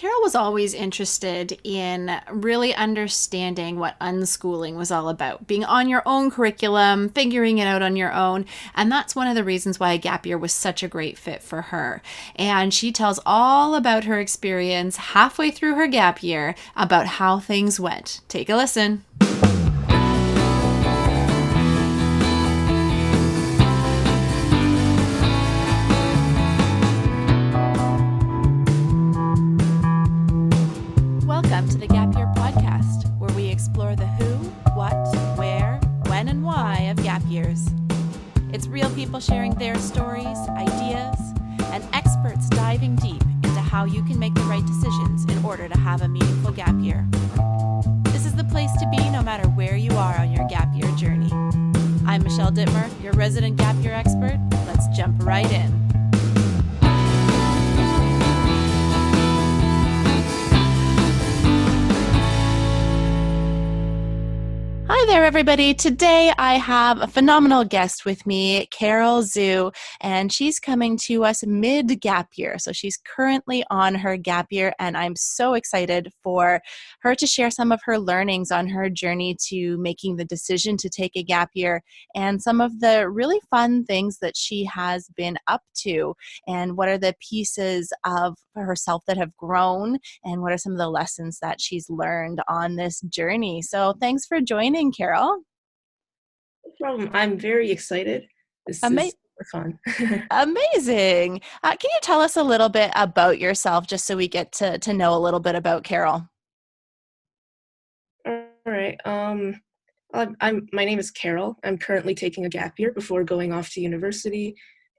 Carol was always interested in really understanding what unschooling was all about, being on your own curriculum, figuring it out on your own. And that's one of the reasons why a gap year was such a great fit for her. And she tells all about her experience halfway through her gap year about how things went. Take a listen. Welcome to the Gap Year Podcast, where we explore the who, what, where, when, and why of gap years. It's real people sharing their stories, ideas, and experts diving deep into how you can make the right decisions in order to have a meaningful gap year. This is the place to be no matter where you are on your gap year journey. I'm Michelle Dittmer, your resident gap year expert. Let's jump right in. Hi there, everybody. Today I have a phenomenal guest with me, Carol Zhu, and she's coming to us mid-gap year. So she's currently on her gap year, and I'm so excited for her to share some of her learnings on her journey to making the decision to take a gap year and some of the really fun things that she has been up to and what are the pieces of herself that have grown and what are some of the lessons that she's learned on this journey. So thanks for joining, Carol. No problem. I'm very excited. This Ama- is super fun. Amazing. Can you tell us a little bit about yourself just so we get to know a little bit about Carol? All right. My name is Carol. I'm currently taking a gap year before going off to university,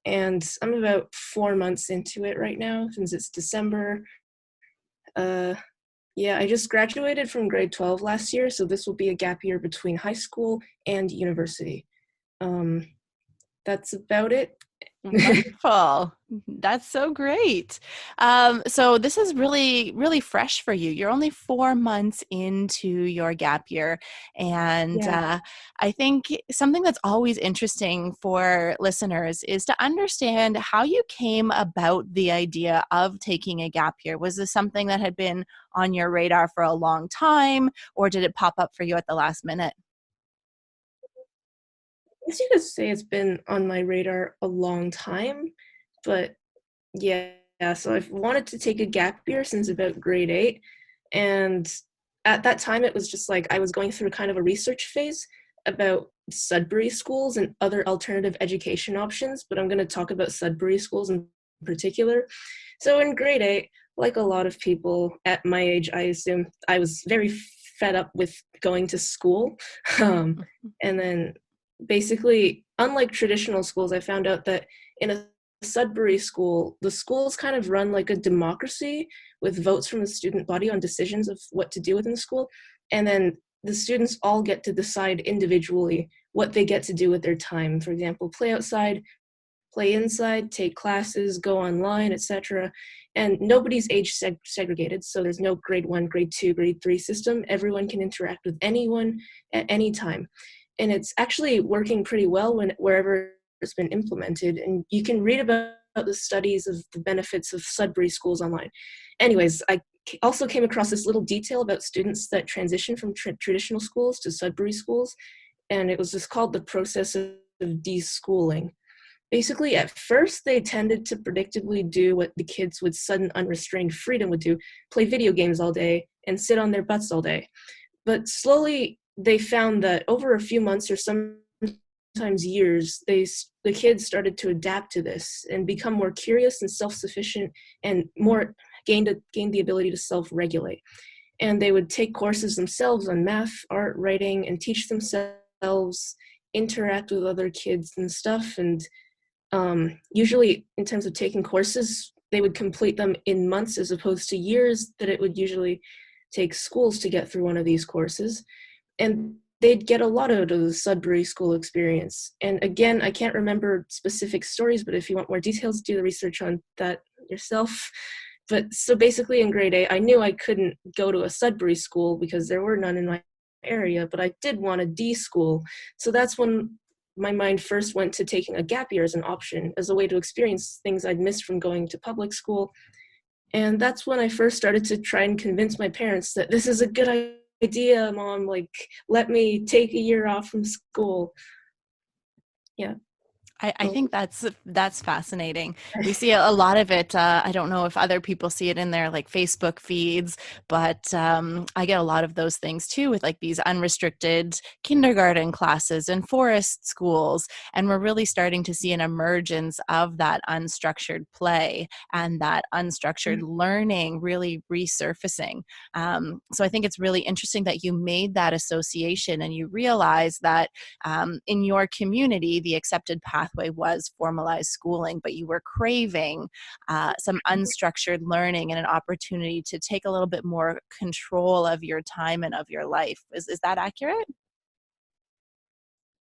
and I'm about 4 months into it right now since it's December. Yeah, I just graduated from grade 12 last year, so this will be a gap year between high school and university. Um, that's about it. Wonderful. That's so great. So this is really, really fresh for you. You're only 4 months into your gap year. And Yeah. I think something that's always interesting for listeners is to understand how you came about the idea of taking a gap year. Was this something that had been on your radar for a long time, or did it pop up for you at the last minute? Guess you could say it's been on my radar a long time, but yeah, so I've wanted to take a gap year since about grade 8, and at that time it was just like I was going through kind of a research phase about Sudbury schools and other alternative education options, but I'm going to talk about Sudbury schools in particular. So in grade 8, like a lot of people at my age, I assume I was very fed up with going to school. And then basically, unlike traditional schools, I found out that in a Sudbury school, the schools kind of run like a democracy with votes from the student body on decisions of what to do within the school. And then the students all get to decide individually what they get to do with their time. For example, play outside, play inside, take classes, go online, etc. And nobody's age segregated, so there's no grade 1, grade 2, grade 3 system. Everyone can interact with anyone at any time. And it's actually working pretty well wherever it's been implemented. And you can read about the studies of the benefits of Sudbury schools online. Anyways, I also came across this little detail about students that transition from traditional schools to Sudbury schools, and it was just called the process of deschooling. Basically, at first, they tended to predictably do what the kids with sudden unrestrained freedom would do, play video games all day and sit on their butts all day. But slowly, they found that over a few months or sometimes years, the kids started to adapt to this and become more curious and self-sufficient and more gained the ability to self-regulate. And they would take courses themselves on math, art, writing, and teach themselves, interact with other kids and stuff. And usually, in terms of taking courses, they would complete them in months as opposed to years that it would usually take schools to get through one of these courses. And they'd get a lot out of the Sudbury school experience. And again, I can't remember specific stories, but if you want more details, do the research on that yourself. But so basically in grade 8, I knew I couldn't go to a Sudbury school because there were none in my area, but I did want a D school. So that's when my mind first went to taking a gap year as an option, as a way to experience things I'd missed from going to public school. And that's when I first started to try and convince my parents that this is a good idea, Mom. Like, let me take a year off from school. Yeah. I So, think that's fascinating. We see a lot of it. I don't know if other people see it in their like Facebook feeds, but I get a lot of those things too with like these unrestricted kindergarten classes and forest schools. And we're really starting to see an emergence of that unstructured play and that unstructured learning really resurfacing. So I think it's really interesting that you made that association and you realize that in your community, the accepted pathway was formalized schooling, but you were craving some unstructured learning and an opportunity to take a little bit more control of your time and of your life. Is that accurate?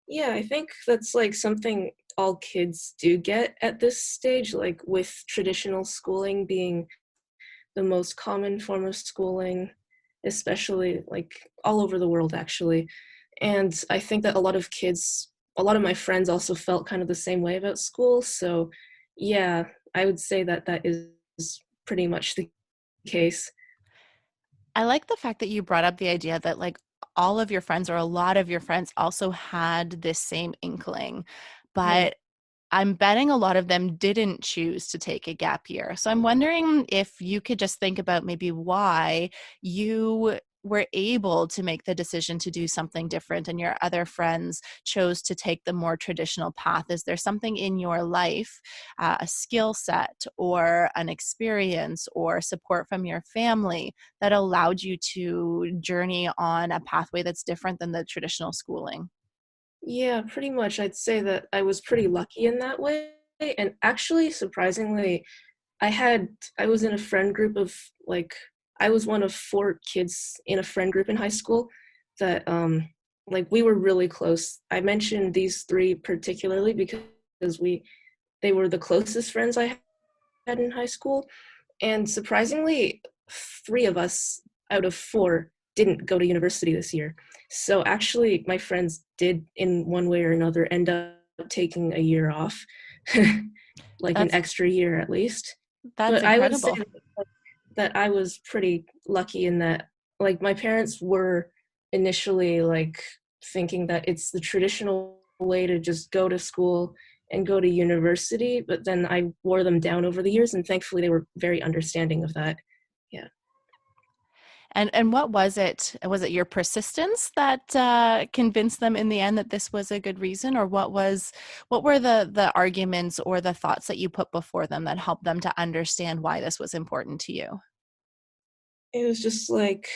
yeah, I think that's like something all kids do get at this stage, like with traditional schooling being the most common form of schooling, especially like all over the world, actually. And I think that a lot of my friends also felt kind of the same way about school. So, yeah, I would say that that is pretty much the case. I like the fact that you brought up the idea that like all of your friends or a lot of your friends also had this same inkling, Yeah. but I'm betting a lot of them didn't choose to take a gap year. So I'm wondering if you could just think about maybe why you were able to make the decision to do something different and your other friends chose to take the more traditional path. Is there something in your life, a skill set or an experience or support from your family that allowed you to journey on a pathway that's different than the traditional schooling? Yeah, pretty much. I'd say that I was pretty lucky in that way. And actually, surprisingly, I was in a friend group of like I was one of four kids in a friend group in high school that like we were really close. I mentioned these three particularly because we they were the closest friends I had in high school. And surprisingly, three of us out of four didn't go to university this year. So actually, my friends did, in one way or another, end up taking a year off, like an That's extra year at least. that's But I would say incredible. that I was pretty lucky in that, like, my parents were initially like thinking that it's the traditional way to just go to school and go to university, but then I wore them down over the years, and thankfully they were very understanding of that. Yeah. And what was it? Was it your persistence that convinced them in the end that this was a good reason, or what were the arguments or the thoughts that you put before them that helped them to understand why this was important to you? It was just like,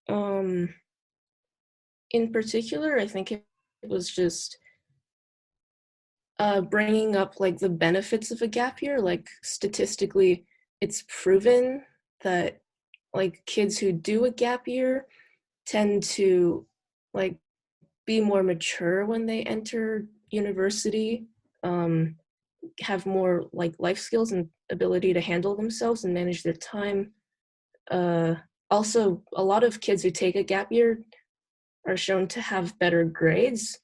um, in particular, I think it was just bringing up like the benefits of a gap year. Like statistically, it's proven that like kids who do a gap year tend to like be more mature when they enter university, um, have more like life skills and ability to handle themselves and manage their time. Uh, Also, a lot of kids who take a gap year are shown to have better grades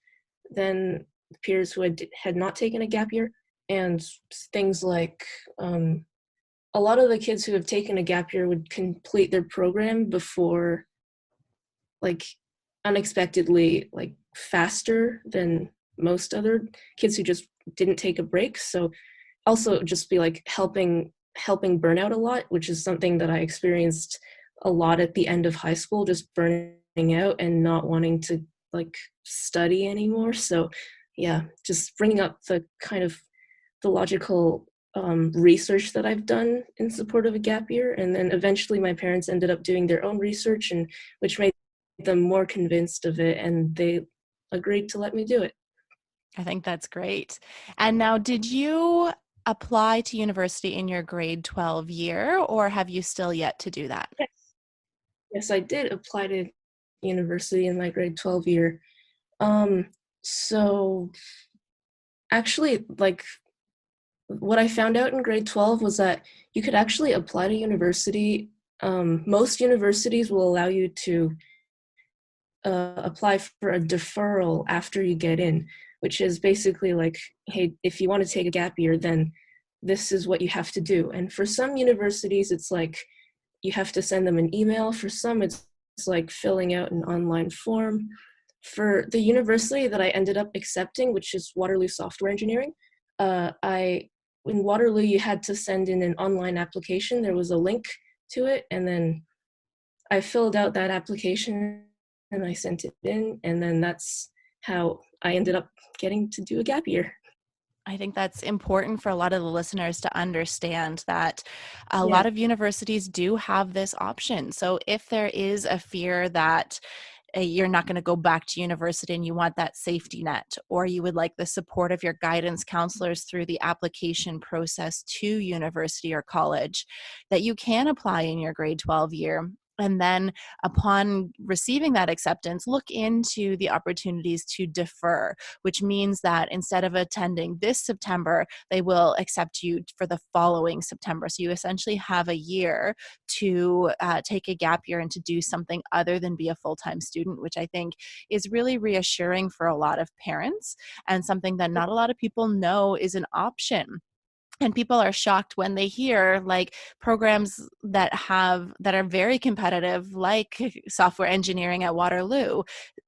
than peers who had not taken a gap year. And things like a lot of the kids who have taken a gap year would complete their program before, like, unexpectedly, like, faster than most other kids who just didn't take a break. So also just be like helping burnout a lot, which is something that I experienced a lot at the end of high school, just burning out and not wanting to like study anymore. So yeah, just bringing up the kind of the logical research that I've done in support of a gap year, and then eventually my parents ended up doing their own research, and which made them more convinced of it, and they agreed to let me do it. I think that's great. And now, did you apply to university in your grade 12 year, or have you still yet to do that? Yes, yes, I did apply to university in my grade 12 year. Um, so actually, like what I found out in grade 12 was that you could actually apply to university. Most universities will allow you to apply for a deferral after you get in, which is basically like, hey, if you want to take a gap year, then this is what you have to do. And for some universities, it's like you have to send them an email. For some, it's like filling out an online form. For the university that I ended up accepting, which is Waterloo Software Engineering, I in Waterloo you had to send in an online application. There was a link to it, and then I filled out that application and I sent it in, and then that's how I ended up getting to do a gap year. I think that's important for a lot of the listeners to understand that a Yeah, lot of universities do have this option. So if there is a fear that you're not going to go back to university and you want that safety net, or you would like the support of your guidance counselors through the application process to university or college, that you can apply in your grade 12 year. And then upon receiving that acceptance, look into the opportunities to defer, which means that instead of attending this September, they will accept you for the following September. So you essentially have a year to take a gap year and to do something other than be a full-time student, which I think is really reassuring for a lot of parents and something that not a lot of people know is an option. And people are shocked when they hear like programs that are very competitive, like software engineering at Waterloo,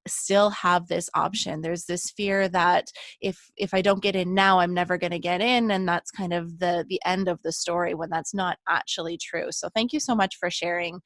still have this option. There's this fear that if I don't get in now, I'm never going to get in, and that's kind of the end of the story, when that's not actually true. So thank you so much for sharing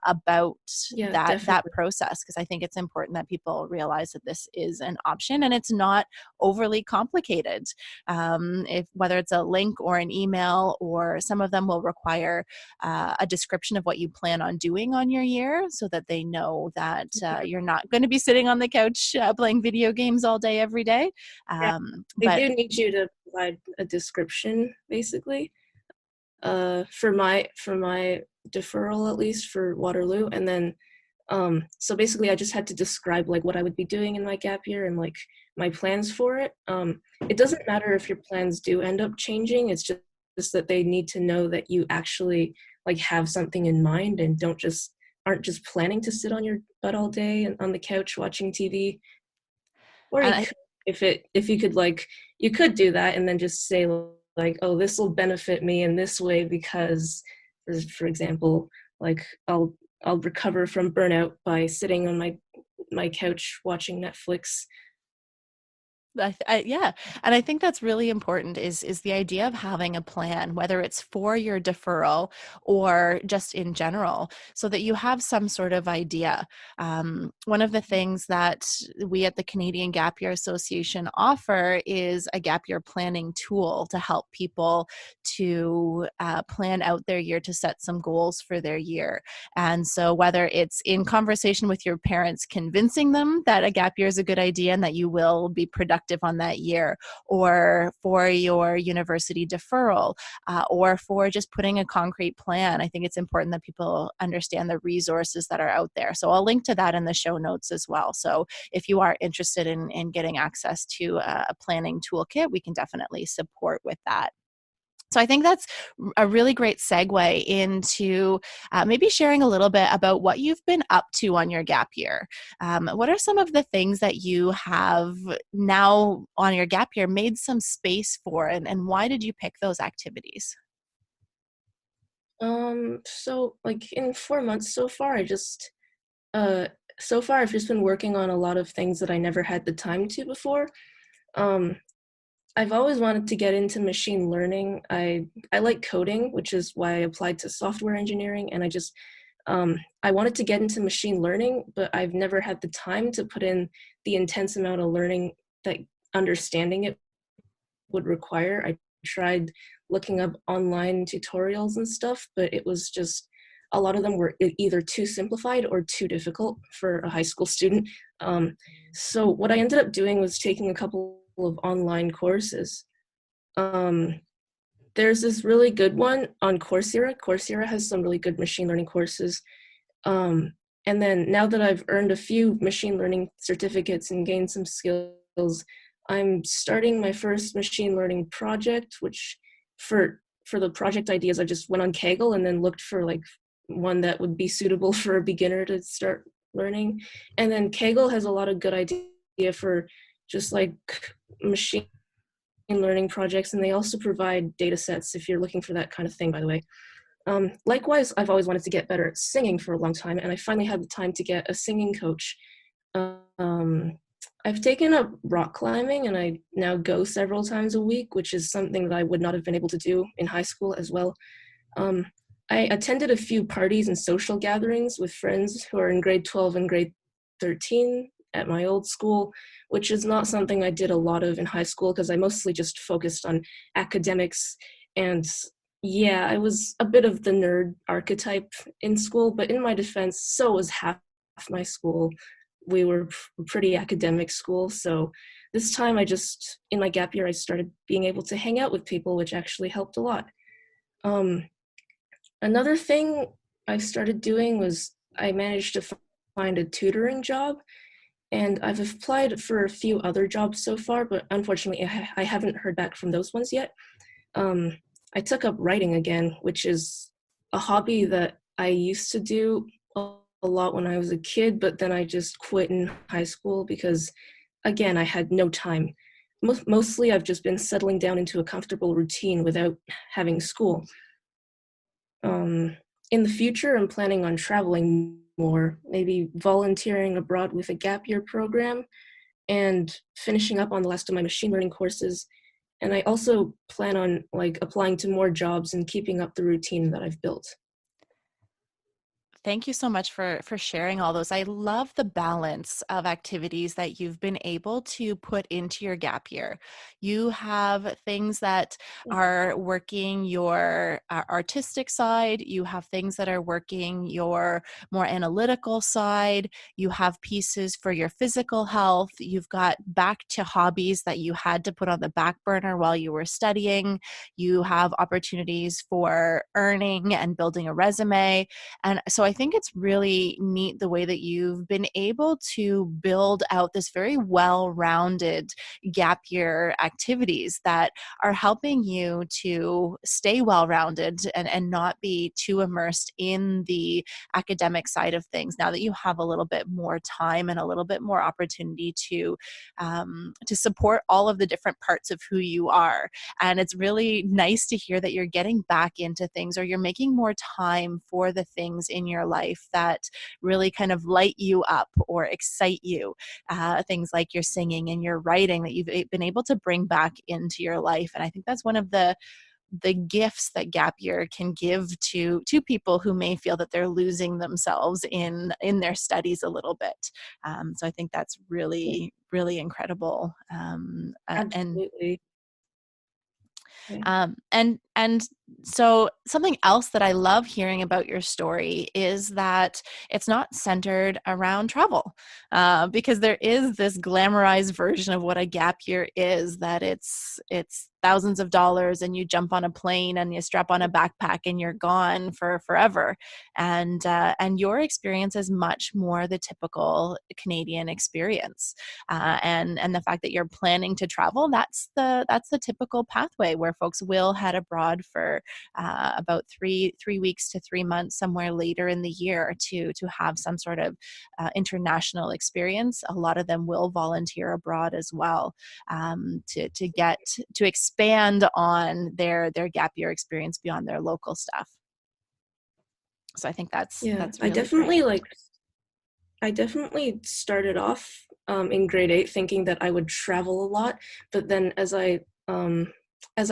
about yeah, that definitely. process, because I think it's important that people realize that this is an option and it's not overly complicated. If whether it's a link or an email, or some of them will require a description of what you plan on doing on your year, so that they know that you're not going to be sitting on the couch playing video games all day every day. Yeah, they But do need you to provide a description, basically. For my deferral, at least for Waterloo, and then so basically I just had to describe like what I would be doing in my gap year and like my plans for it. It doesn't matter if your plans do end up changing. It's just that they need to know that you actually like have something in mind and don't just aren't just planning to sit on your butt all day and on the couch watching TV. Or and you I could, if you could like you could do that and then just say like, oh, this will benefit me in this way because, for example, like I'll recover from burnout by sitting on my couch watching Netflix. yeah, and I think that's really important, is the idea of having a plan, whether it's for your deferral or just in general, so that you have some sort of idea. One of the things that we at the Canadian Gap Year Association offer is a gap year planning tool to help people to plan out their year, to set some goals for their year. And so whether it's in conversation with your parents, convincing them that a gap year is a good idea and that you will be productive on that year, or for your university deferral, or for just putting a concrete plan, I think it's important that people understand the resources that are out there. So I'll link to that in the show notes as well. So if you are interested in getting access to a planning toolkit, we can definitely support with that. So I think that's a really great segue into maybe sharing a little bit about what you've been up to on your gap year. What are some of the things that you have now on your gap year made some space for, and why did you pick those activities? So like in 4 months so far, uh so far I've just been working on a lot of things that I never had the time to before. Um, I've always wanted to get into machine learning. I like coding, which is why I applied to software engineering, and I wanted to get into machine learning, but I've never had the time to put in the intense amount of learning that understanding it would require. I tried looking up online tutorials and stuff, but it was just a lot of them were either too simplified or too difficult for a high school student. Um, so what I ended up doing was taking a couple of online courses. Um, there's this really good one on Coursera. Coursera has some really good machine learning courses. Um, and then now that I've earned a few machine learning certificates and gained some skills, I'm starting my first machine learning project, which for the project ideas, I just went on Kaggle and then looked for like one that would be suitable for a beginner to start learning. And then Kaggle has a lot of good idea for just like machine learning projects, and they also provide data sets if you're looking for that kind of thing, by the way. Likewise, I've always wanted to get better at singing for a long time, and I finally had the time to get a singing coach. Um, I've taken up rock climbing, and I now go several times a week, which is something that I would not have been able to do in high school as well. Um, I attended a few parties and social gatherings with friends who are in grade 12 and grade 13 at my old school, which is not something I did a lot of in high school because I mostly just focused on academics. And yeah, I was a bit of the nerd archetype in school, but in my defense, so was half my school. We were a pretty academic school. So this time in my gap year, I started being able to hang out with people, which actually helped a lot. Um, Another thing I started doing was I managed to find a tutoring job, and I've applied for a few other jobs so far, but unfortunately, I haven't heard back from those ones yet. Um, I took up writing again, which is a hobby that I used to do a lot when I was a kid, but then I just quit in high school because, again, I had no time. Mostly, I've just been settling down into a comfortable routine without having school. Um, in the future, I'm planning on traveling more, maybe volunteering abroad with a gap year program and finishing up on the last of my machine learning courses. And I also plan on like applying to more jobs and keeping up the routine that I've built. Thank you so much for sharing all those. I love the balance of activities that you've been able to put into your gap year. You have things that are working your artistic side, you have things that are working your more analytical side, you have pieces for your physical health, you've got back to hobbies that you had to put on the back burner while you were studying, you have opportunities for earning and building a resume. And so I think it's really neat the way that you've been able to build out this very well-rounded gap year activities that are helping you to stay well-rounded and not be too immersed in the academic side of things now that you have a little bit more time and a little bit more opportunity to support all of the different parts of who you are. And it's really nice to hear that you're getting back into things, or you're making more time for the things in your life that really kind of light you up or excite you. Things like your singing and your writing that you've been able to bring back into your life. And I think that's one of the gifts that gap year can give to people who may feel that they're losing themselves in their studies a little bit. So I think that's really incredible. And Absolutely. Yeah. and so something else that I love hearing about your story is that it's not centered around travel, because there is this glamorized version of what a gap year is, that it's thousands of dollars and you jump on a plane and you strap on a backpack and you're gone for forever. And your experience is much more the typical Canadian experience. And the fact that you're planning to travel, that's the typical pathway where folks will head abroad for about three weeks to 3 months somewhere later in the year to have some sort of international experience. A lot of them will volunteer abroad as well, to get to expand on their gap year experience beyond their local stuff. So I think Yeah, that's really great. I definitely started off in grade 8 thinking that I would travel a lot, but then as I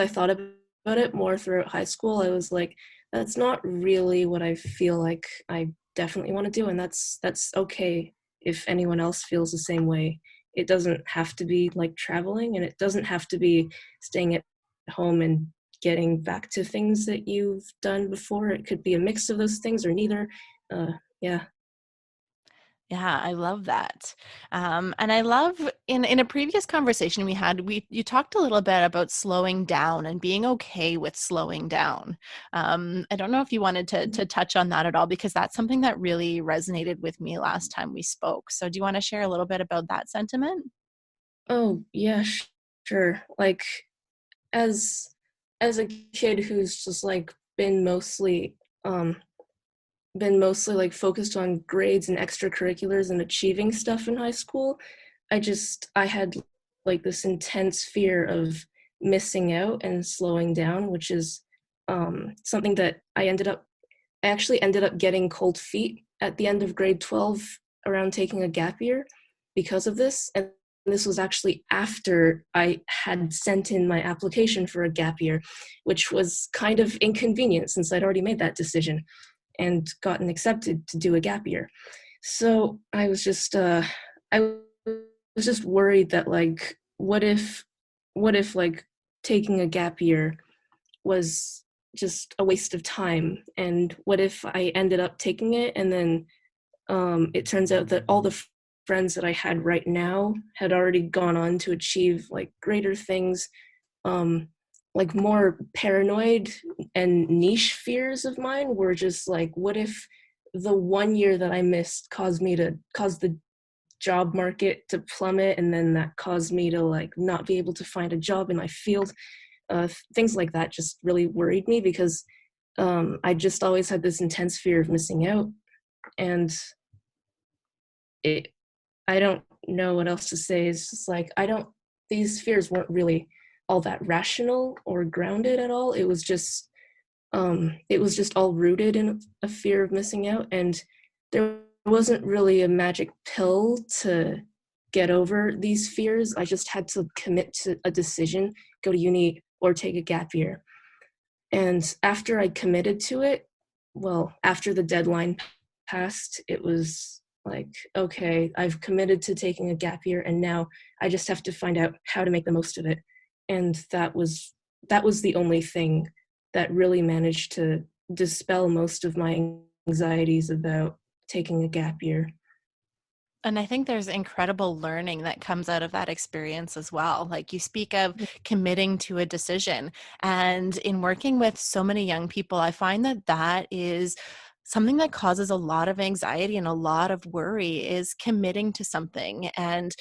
thought about it more throughout high school, I was like, that's not really what I feel like I definitely want to do, and that's okay if anyone else feels the same way. It doesn't have to be like traveling, and it doesn't have to be staying at home and getting back to things that you've done before. It could be a mix of those things or neither. Yeah. Yeah, I love that. And I love in a previous conversation we had, you talked a little bit about slowing down and being okay with slowing down. I don't know if you wanted to touch on that at all, because that's something that really resonated with me last time we spoke. So do you want to share a little bit about that sentiment? Oh, yeah, sure. Like as as a kid who's just like um been mostly like focused on grades and extracurriculars and achieving stuff in high school, I had like this intense fear of missing out and slowing down, which is something that I actually ended up getting cold feet at the end of grade 12 around taking a gap year because of this. And this was actually after I had sent in my application for a gap year, which was kind of inconvenient since I'd already made that decision and gotten accepted to do a gap year. So I was just worried that like, what if like taking a gap year was just a waste of time, and what if I ended up taking it and then it turns out that all the friends that I had right now had already gone on to achieve like greater things, um, like more paranoid and niche fears of mine were just like, what if the 1 year that I missed caused the job market to plummet, and then that caused me to like not be able to find a job in my field. Things like that just really worried me because I just always had this intense fear of missing out, and it I don't know what else to say. It's just like these fears weren't really all that rational or grounded at all. It was just all rooted in a fear of missing out, and there wasn't really a magic pill to get over these fears. I just had to commit to a decision, go to uni or take a gap year. And after I committed to it, well, after the deadline passed, it was like, okay, I've committed to taking a gap year, and now I just have to find out how to make the most of it. And that was the only thing that really managed to dispel most of my anxieties about taking a gap year. And I think there's incredible learning that comes out of that experience as well. Like you speak of committing to a decision. And in working with so many young people, I find that that is something that causes a lot of anxiety and a lot of worry is committing to something. And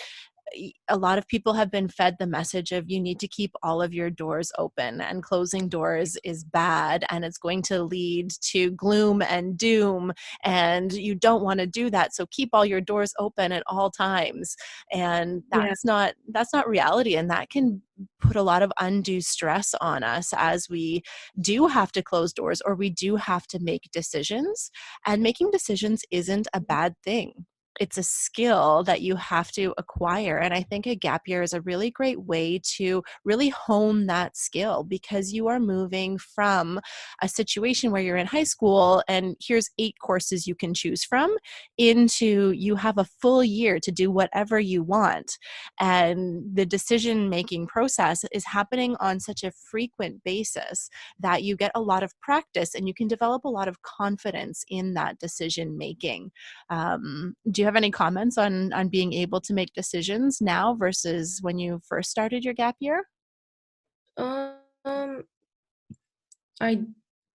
a lot of people have been fed the message of you need to keep all of your doors open, and closing doors is bad and it's going to lead to gloom and doom, and you don't want to do that, so keep all your doors open at all times. And Yeah, that's not reality, and that can put a lot of undue stress on us as we do have to close doors or we do have to make decisions. And making decisions isn't a bad thing. It's a skill that you have to acquire. And I think a gap year is a really great way to really hone that skill, because you are moving from a situation where you're in high school and here's 8 courses you can choose from, into you have a full year to do whatever you want. And the decision making process is happening on such a frequent basis that you get a lot of practice and you can develop a lot of confidence in that decision making. Do you have any comments on being able to make decisions now versus when you first started your gap year? um, I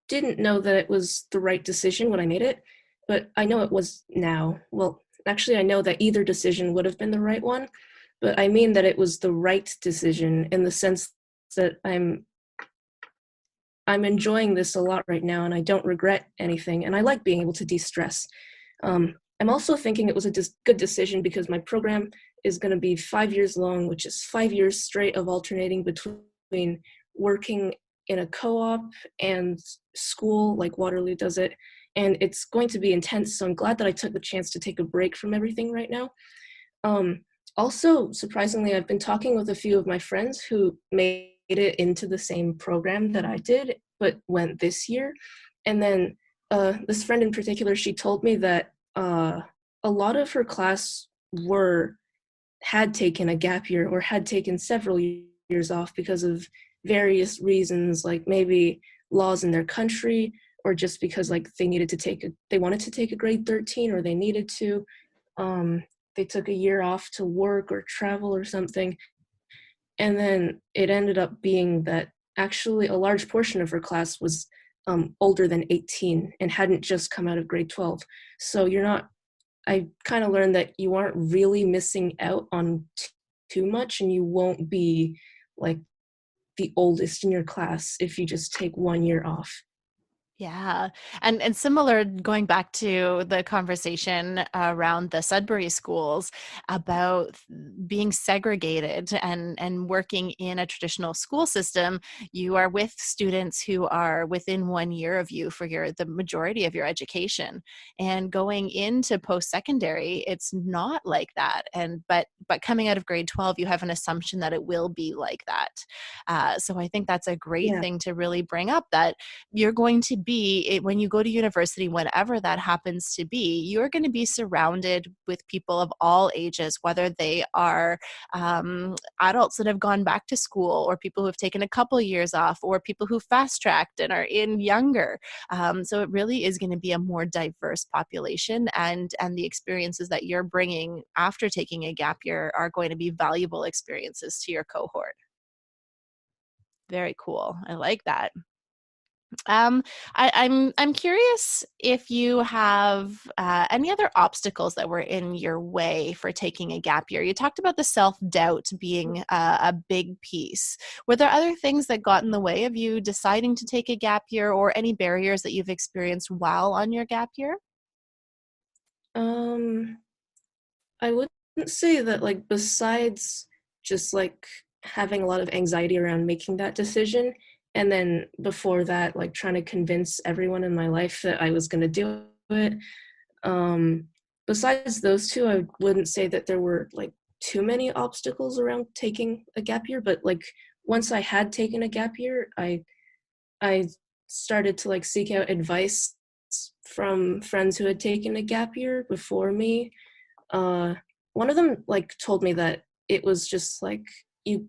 didn't know that it was the right decision when I made it, but I know it was now. Well, actually, I know that either decision would have been the right one, but I mean that it was the right decision in the sense that I'm enjoying this a lot right now, and I don't regret anything, and I like being able to de-stress. I'm also thinking it was a good decision because my program is going to be 5 years long, which is 5 years straight of alternating between working in a co-op and school like Waterloo does it. And it's going to be intense, so I'm glad that I took the chance to take a break from everything right now. Um, Also, surprisingly, I've been talking with a few of my friends who made it into the same program that I did, but went this year. And then this friend in particular, she told me that a lot of her class were had taken a gap year or had taken several years off because of various reasons, like maybe laws in their country, or just because like they wanted to take a grade 13, or they needed to. Um, they took a year off to work or travel or something. And then it ended up being that actually a large portion of her class was older than 18 and hadn't just come out of grade 12. So I kind of learned that you aren't really missing out on too much, and you won't be like the oldest in your class if you just take 1 year off. Yeah. And similar, going back to the conversation around the Sudbury schools about being segregated and working in a traditional school system, you are with students who are within 1 year of you for the majority of your education. And going into post-secondary, it's not like that. And but coming out of grade 12, you have an assumption that it will be like that. So I think that's a great Yeah. thing to really bring up, that you're going to be, when you go to university, whenever that happens to be, you're going to be surrounded with people of all ages, whether they are adults that have gone back to school, or people who have taken a couple of years off, or people who fast tracked and are in younger. So it really is going to be a more diverse population, and the experiences that you're bringing after taking a gap year are going to be valuable experiences to your cohort. Very cool. I like that. Um, I'm curious if you have any other obstacles that were in your way for taking a gap year. You talked about the self-doubt being a big piece. Were there other things that got in the way of you deciding to take a gap year, or any barriers that you've experienced while on your gap year? Um, I wouldn't say that, like, besides just, like, having a lot of anxiety around making that decision, and then before that, like, trying to convince everyone in my life that I was gonna do it, um, besides those 2, I wouldn't say that there were, like, too many obstacles around taking a gap year, but, like, once I had taken a gap year, I started to, like, seek out advice from friends who had taken a gap year before me. uh, One of them, like, told me that it was just, like, you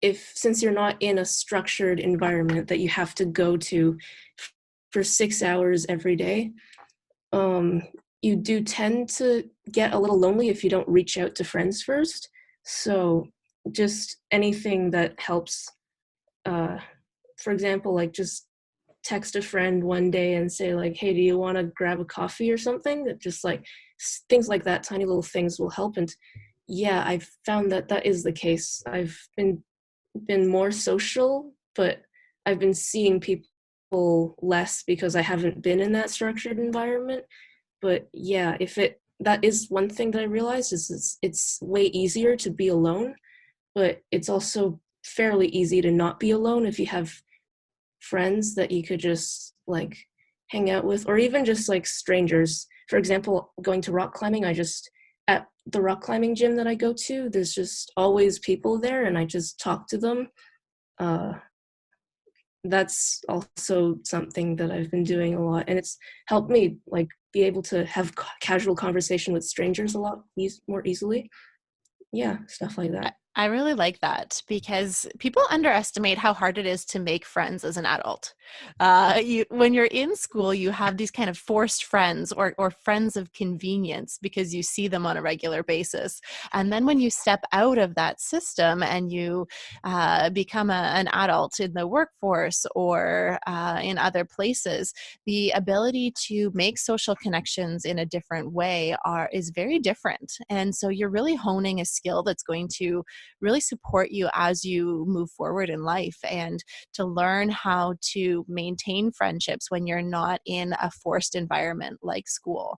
if since you're not in a structured environment that you have to go to for 6 hours every day, um, you do tend to get a little lonely if you don't reach out to friends first. So, just anything that helps, uh, for example, like, just text a friend one day and say, like, "Hey, do you wanna grab a coffee or something?" That just, like, things like that, tiny little things will help, and yeah, I've found that that is the case. I've been more social, but I've been seeing people less because I haven't been in that structured environment. But yeah, if it that is one thing that I realized is it's way easier to be alone, but it's also fairly easy to not be alone if you have friends that you could just, like, hang out with, or even just, like, strangers. For example, going to rock climbing, I just at the rock climbing gym that I go to, there's just always people there, and I just talk to them. Uh, that's also something that I've been doing a lot, and it's helped me, like, be able to have casual conversation with strangers a lot more easily. Yeah, stuff like that. I really like that, because people underestimate how hard it is to make friends as an adult. When you're in school, you have these kind of forced friends, or friends of convenience, because you see them on a regular basis. And then when you step out of that system and you become an adult in the workforce, or in other places, the ability to make social connections in a different way is very different. And so you're really honing a skill that's going to really support you as you move forward in life, and to learn how to maintain friendships when you're not in a forced environment like school,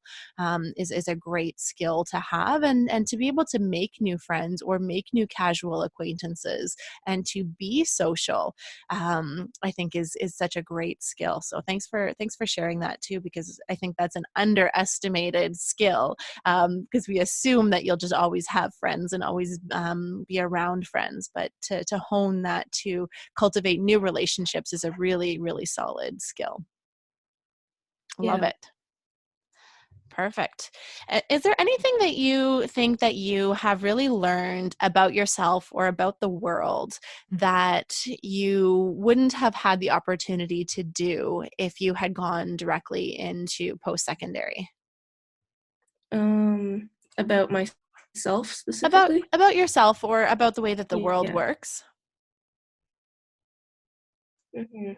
is a great skill to have, and to be able to make new friends or make new casual acquaintances and to be social, I think is such a great skill. So thanks for sharing that too, because I think that's an underestimated skill, because we assume that you'll just always have friends and always be around friends. But to hone that, to cultivate new relationships, is a really, really solid skill. Love Yeah. it. Perfect. Is there anything that you think that you have really learned about yourself or about the world that you wouldn't have had the opportunity to do if you had gone directly into post-secondary? About myself About specifically? about yourself, or about the way that the world Yeah. works? Mhm.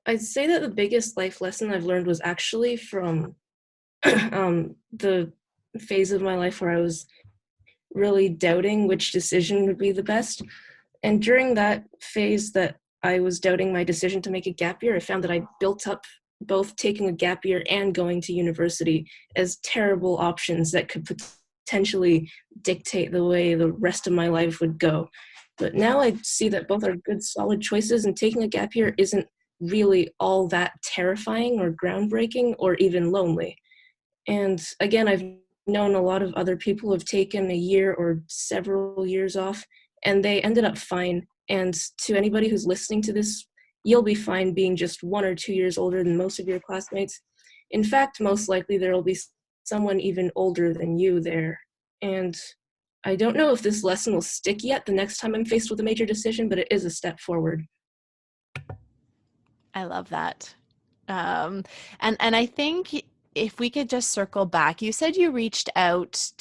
I'd say that the biggest life lesson I've learned was actually from the phase of my life where I was really doubting which decision would be the best. And during that phase that I was doubting my decision to make a gap year, I found that I built up both taking a gap year and going to university as terrible options that could potentially dictate the way the rest of my life would go. But now I see that both are good, solid choices, and taking a gap year isn't really all that terrifying or groundbreaking or even lonely. And again, I've known a lot of other people who have taken a year or several years off, and they ended up fine. And to anybody who's listening to this, you'll be fine being just 1 or 2 years older than most of your classmates. In fact, most likely there will be someone even older than you there. And I don't know if this lesson will stick yet the next time I'm faced with a major decision, but it is a step forward. I love that. Um, and I think if we could just circle back, you said you reached out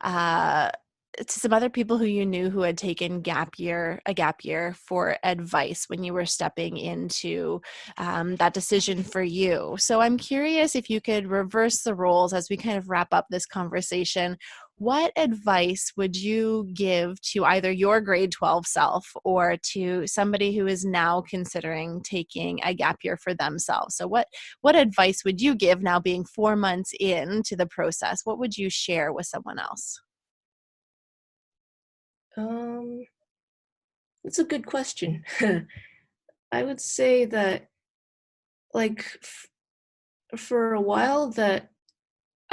uh, to some other people who you knew who had taken a gap year for advice when you were stepping into that decision for you. So I'm curious if you could reverse the roles as we kind of wrap up this conversation. What advice would you give to either your grade 12 self or to somebody who is now considering taking a gap year for themselves? So what advice would you give now being 4 months into the process? What would you share with someone else? Um, that's a good question. I would say that, like, for a while, that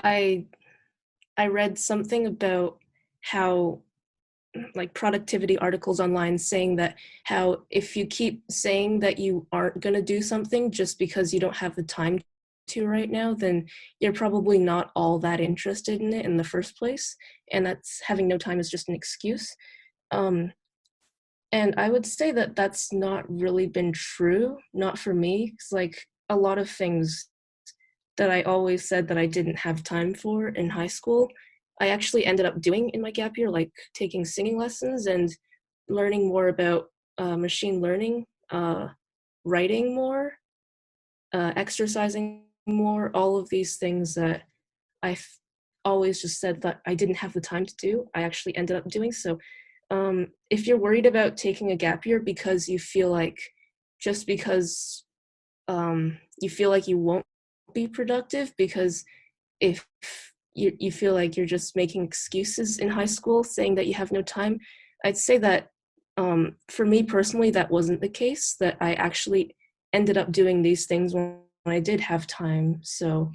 I I read something about how, like, productivity articles online saying that how if you keep saying that you aren't going to do something just because you don't have the time to right now, then you're probably not all that interested in it in the first place, and that's having no time is just an excuse. Um, and I would say that that's not really been true, not for me. It's like a lot of things that I always said that I didn't have time for in high school, I actually ended up doing in my gap year, like taking singing lessons and learning more about machine learning, writing more, exercising more, all of these things that I've always just said that I didn't have the time to do, I actually ended up doing. So if you're worried about taking a gap year because you feel like just because you feel like you won't be productive because if you feel like you're just making excuses in high school saying that you have no time, I'd say that for me personally, that wasn't the case, that I actually ended up doing these things when I did have time. So,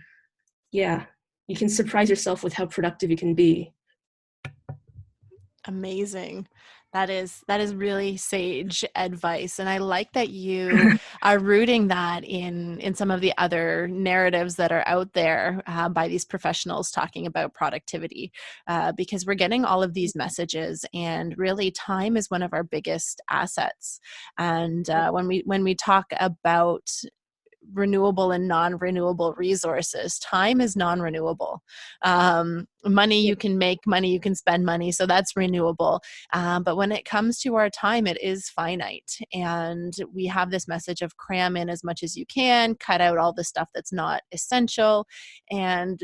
yeah, you can surprise yourself with how productive you can be. Amazing. That is really sage advice, and I like that you are rooting that in some of the other narratives that are out there by these professionals talking about productivity, because we're getting all of these messages, and really time is one of our biggest assets. And when we talk about renewable and non-renewable resources, time is non-renewable. Money Yeah, you can make, money you can spend, money, so that's renewable. But when it comes to our time, it is finite, and we have this message of cram in as much as you can, cut out all the stuff that's not essential. And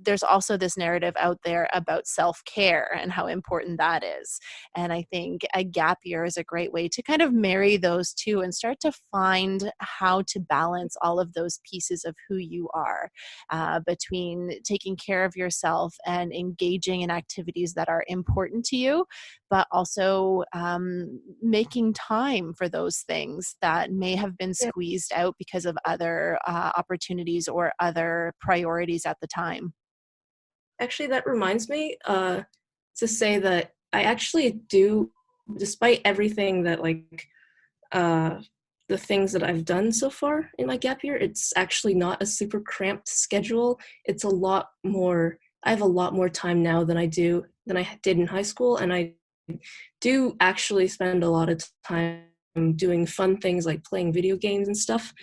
there's also this narrative out there about self-care and how important that is. And I think a gap year is a great way to kind of marry those two and start to find how to balance all of those pieces of who you are, between taking care of yourself and engaging in activities that are important to you, but also making time for those things that may have been yeah. squeezed out because of other opportunities or other priorities at the time. Actually, that reminds me to say that I actually do, despite everything that, like, uh, the things that I've done so far in my gap year, it's actually not a super cramped schedule. It's a lot more, I have a lot more time now than I did in high school, and I do actually spend a lot of time doing fun things like playing video games and stuff.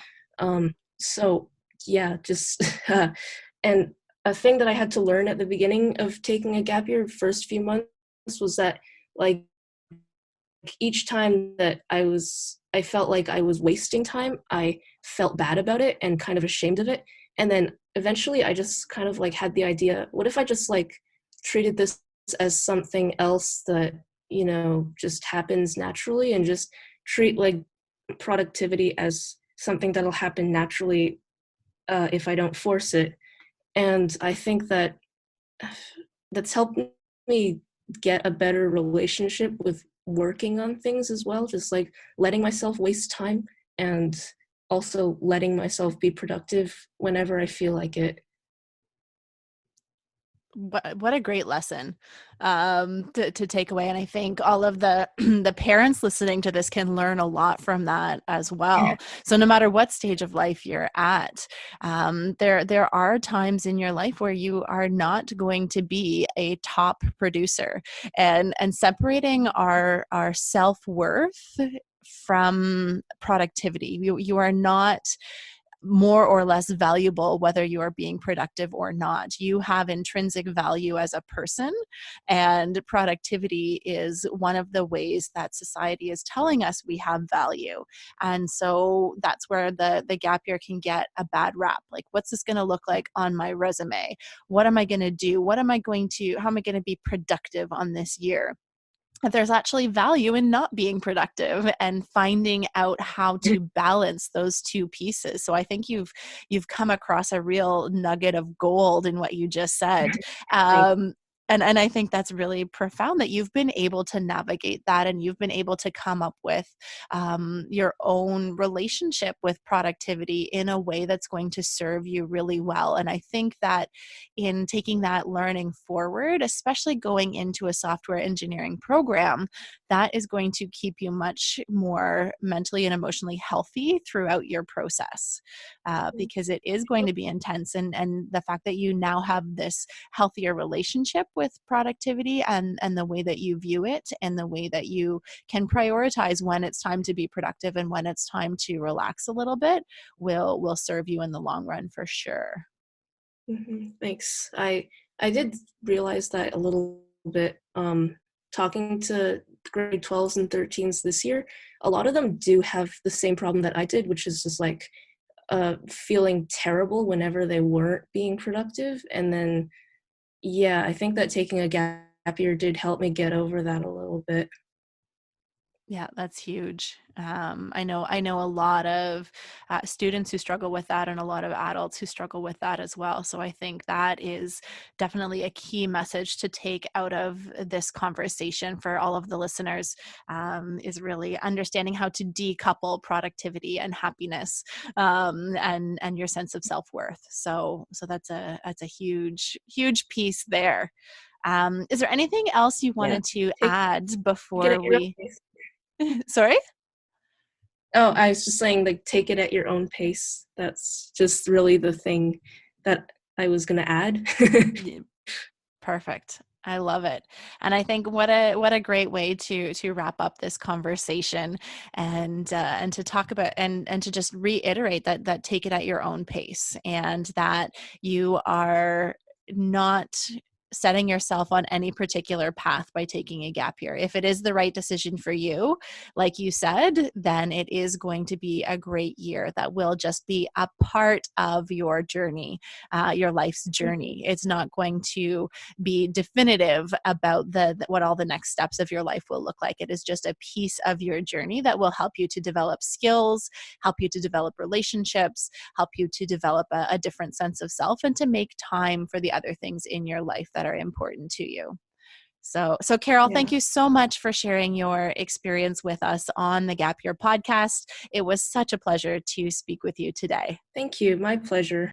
So yeah, just and a thing that I had to learn at the beginning of taking a gap year, first few months, was that, like, each time that I felt like I was wasting time, I felt bad about it and kind of ashamed of it. And then eventually I just kind of like had the idea, what if I just like treated this as something else that, just happens naturally, and just treat like productivity as something that'll happen naturally if I don't force it. And I think that that's helped me get a better relationship with working on things as well, just like letting myself waste time and also letting myself be productive whenever I feel like it. What a great lesson to take away. And I think all of the the parents listening to this can learn a lot from that as well. So no matter what stage of life you're at, there are times in your life where you are not going to be a top producer, and separating our self-worth from productivity. You are not more or less valuable whether you are being productive or not. You have intrinsic value as a person, and productivity is one of the ways that society is telling us we have value. And so that's where the gap year can get a bad rap. Like, what's this going to look like on my resume? What am I going to do? How am I going to be productive on this year? That there's actually value in not being productive and finding out how to balance those two pieces. So I think you've come across a real nugget of gold in what you just said. Thank And I think that's really profound that you've been able to navigate that, and you've been able to come up with your own relationship with productivity in a way that's going to serve you really well. And I think that in taking that learning forward, especially going into a software engineering program, that is going to keep you much more mentally and emotionally healthy throughout your process, because it is going to be intense. And the fact that you now have this healthier relationship with productivity, and the way that you view it, and the way that you can prioritize when it's time to be productive and when it's time to relax a little bit, will serve you in the long run for sure. Thanks. I did realize that a little bit. Talking to grade 12s and 13s this year, a lot of them do have the same problem that I did, which is just like feeling terrible whenever they weren't being productive. And then, yeah, I think that taking a gap year did help me get over that a little bit. Yeah, that's huge. I know a lot of students who struggle with that, and a lot of adults who struggle with that as well. So I think that is definitely a key message to take out of this conversation for all of the listeners, is really understanding how to decouple productivity and happiness, and your sense of self-worth. So that's a huge piece there. Is there anything else you Yeah, wanted to take add it at before your own we? pace. Sorry? Oh, I was just saying, like, take it at your own pace. That's just really the thing that I was gonna add. Yeah, perfect. I love it. And I think what a great way to wrap up this conversation, and to talk about, and to just reiterate that take it at your own pace, and that you are not setting yourself on any particular path by taking a gap year. If it is the right decision for you, like you said, then it is going to be a great year that will just be a part of your journey, your life's journey. It's not going to be definitive about what all the next steps of your life will look like. It is just a piece of your journey that will help you to develop skills, help you to develop relationships, help you to develop a different sense of self, and to make time for the other things in your life that are important to you. So Carol, thank Yeah. you so much for sharing your experience with us on the Gap Year podcast. It was such a pleasure to speak with you today. Thank you. My pleasure.